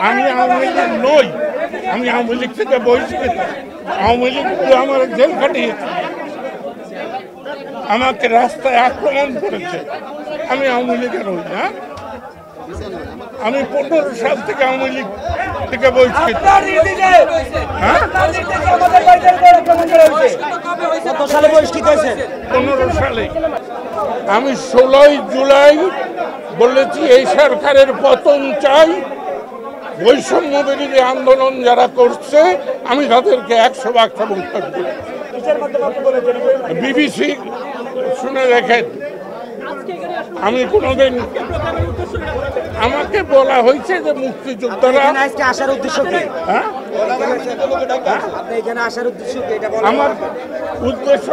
আমি আওয়ামী লীগ নই, আমি আওয়ামী লীগ থেকে বহিষ্কৃত। আওয়ামী লীগ আমার জেল খাটিয়েছে, আমাকে রাস্তায় আক্রমণ করেছে। আমি আওয়ামী লীগের হই না। আমি 15 সাল থেকে আওয়ামী লীগ থেকে বহিষ্কৃত। 15 সালে আমি 16 জুলাই বলেছি এই সরকারের পতন চাই। বৈষম্য বিরোধী আন্দোলন যারা করছে আমি তাদেরকে 100% সমর্থন করি। বিবিসি শুনে দেখেন, আমি কোনোদিন, আমাকে বলা হয়েছে যে মুক্তিযোদ্ধারা আসার উদ্দেশ্য কি? এখানে আসার উদ্দেশ্য কি? আমার উদ্দেশ্য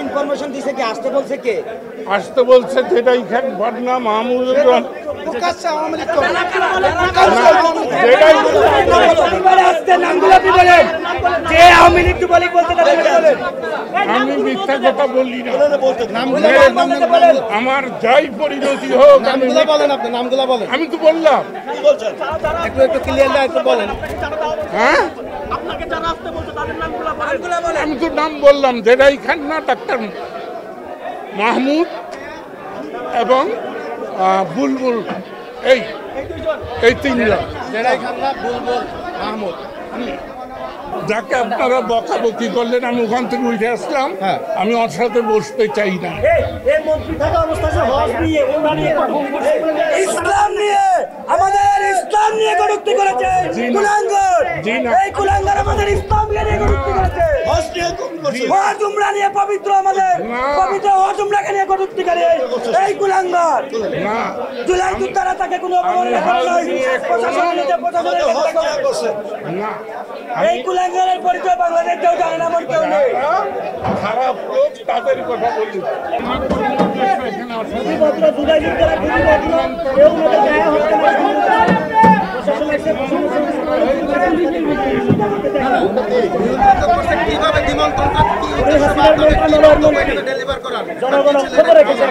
ইনফরমেশন দিছে কি? আসতে বলছে কে? আসতে বলছে যেটাই খান পাটনা মাহমুদুর রহমান। আমি মিথ্যা কথা বলি না। আমার যাই পরিণতি হোক আমি তো বললাম। হ্যাঁ, আমি তো নাম বললাম, জেরাই খান না, ডাক্তার মাহমুদ এবং বুলবুল, এই তিনজন। যাকে আপনারা বকাবকি করলেন আমি ওখান থেকে উঠে আসলাম। আমি ওর সাথে বসতে চাই না। ইসলাম নিয়ে আমাদের ইসলাম নিয়ে কটূক্তি করেছে কুলাঙ্গার। এই কুলাঙ্গার আমাদের ইসলাম নিয়ে কটূক্তি করেছে। হজ উমরা নিয়ে পবিত্র আমাদের পবিত্র হজ উমরাকে নিয়ে কটূক্তি করে এই কুলাঙ্গার। জুলাই যোদ্ধারা তাকে কোনো অবমাননা করে নাই। প্রশাসন নিজে প্রশাসনের ব্যবস্থা করছে। এই কুলাঙ্গারের পরিচয় বাংলাদেশ কেউ জানে না, এমন কেউ নেই। খারাপ লোক তাদের কথা বলি। জনগণ খবর রেখেছে।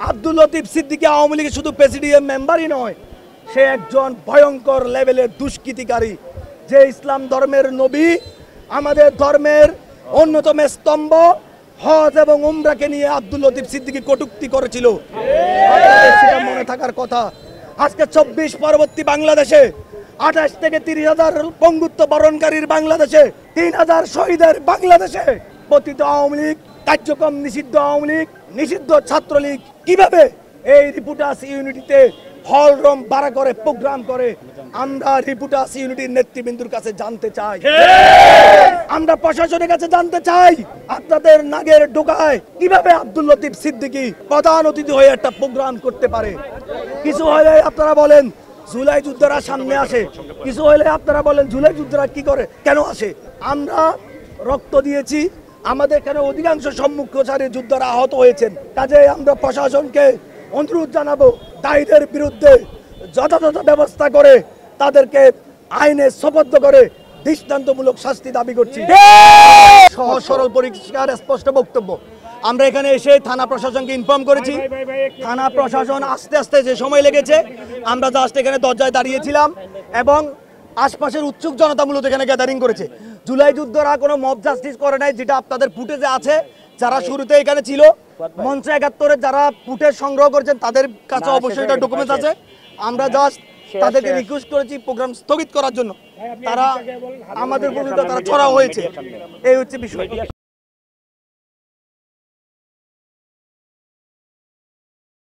আব্দুল লতিফ সিদ্দিকী আওয়ামী লীগের শুধু প্রেসিডিয়াম মেম্বারই নয়, সে একজন ভয়ঙ্কর লেভেলের দুষ্কৃতিকারী। যে ইসলাম ধর্মের নবী, আমাদের ধর্মের অন্যতম স্তম্ভ হজ এবং উমরাকে নিয়ে আব্দুল লতিফ সিদ্দিকী কটূক্তি করেছিল। সেটা মনে থাকার কথা। আজকে 24 পরবর্তী বাংলাদেশে 28 থেকে 30,000 পঙ্গুত্ব বরণকারীর বাংলাদেশে, 3,000 শহীদের বাংলাদেশে পতিত আওয়ামী লীগ কার্যক্রম নিষিদ্ধ, আওয়ামী লীগ নিষিদ্ধ, ছাত্রলীগ কিভাবে এই রিপুটাস ইউনিটিতে হল রুম ভাড়া করে প্রোগ্রাম করে? আমরা রিপুটাস ইউনিটির নেতৃবৃন্দুর কাছে জানতে চাই, আমরা প্রশাসনের কাছে জানতে চাই, আপনাদের নাগের ডোকায় কিভাবে আব্দুল লতিফ সিদ্দিকী প্রধান অতিথি হয়ে একটা প্রোগ্রাম করতে পারে? কিছু হলে আপনারা বলেন জুলাই যোদ্ধারা সামনে আসে, কিছু হলে আপনারা বলেন জুলাই যোদ্ধারা কি করে, কেন আসে? আমরা রক্ত দিয়েছি, আমাদের এখানে অধিকাংশ সম্মুখসারী যোদ্ধারা আহত হয়েছেন। কাজে আমরা প্রশাসনকে অনুরোধ জানাবো, দায়ীদের বিরুদ্ধে যথাযথ ব্যবস্থা করে তাদেরকে আইনে সোপর্দ করে দৃষ্টান্তমূলক শাস্তি দাবি করছি। সহজ সরল পরিষ্কার স্পষ্ট বক্তব্য। আমরা এখানে এসে থানা প্রশাসনকে ইনফর্ম করেছি। থানা প্রশাসন আস্তে আস্তে যে সময় লেগেছে, আমরা জাস্ট এখানে দরজায় দাঁড়িয়েছিলাম এবং আশপাশের উৎসুক জনতা মূলত এখানে গ্যাদারিং করেছে। জুলাই যুদ্ধরা কোনো মব জাস্টিস করে নাই, যেটা আপনাদের ফুটেজে আছে। যারা শুরুতে এখানে ছিল, মঞ্চ 71-এর যারা ফুটেজ সংগ্রহ করেছেন তাদের কাছে অবশ্যই এটা ডকুমেন্টস আছে। আমরা জাস্ট তাদেরকে রিকোয়েস্ট করেছি প্রোগ্রাম স্থগিত করার জন্য। তারা আমাদের বিরুদ্ধে তারা ছড়া হয়েছে, এই হচ্ছে বিষয়।